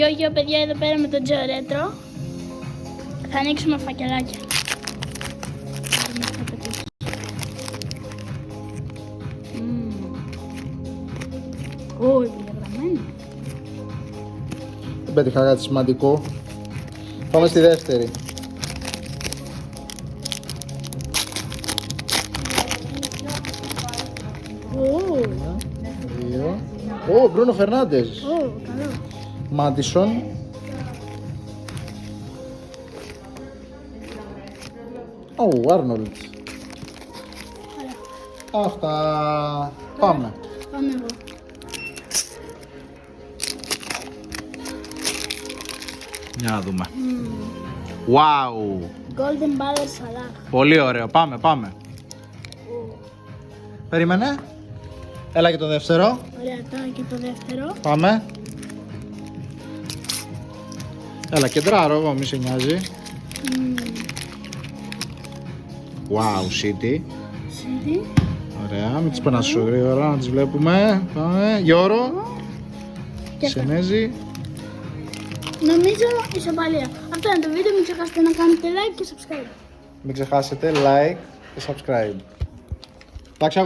Γιώργιο, παιδιά, εδώ πέρα με τον Τζο Ρέτρο. Θα ανοίξουμε φακελάκια. Ω, επιλεγραμμένο. Δεν πέτυχα κάτι σημαντικό. Πάμε στη δεύτερη. Ω, Δύο. Ω, Μπρούνο Φερνάντες. καλό. Μάντισον. Ω, Άρνολτ. Αυτά. Πάμε. Πάμε εγώ. Για να δούμε. Wow. Golden Ball Salah. Πολύ ωραίο. Πάμε. Περίμενε. Έλα και το δεύτερο. Ωραία, τώρα και το δεύτερο. Πάμε. Έλα, κεντράρω εγώ, μη σε νοιάζει. Wow, City. Σύντη. Ωραία, μην τις περνάς σου γρήγορα, να τις βλέπουμε. Πάμε. Γιώρο. Και Σενέζη. νομίζω ισοπαλία. Αυτό είναι το βίντεο. Μην ξεχάσετε να κάνετε like και subscribe. Μην ξεχάσετε like και subscribe.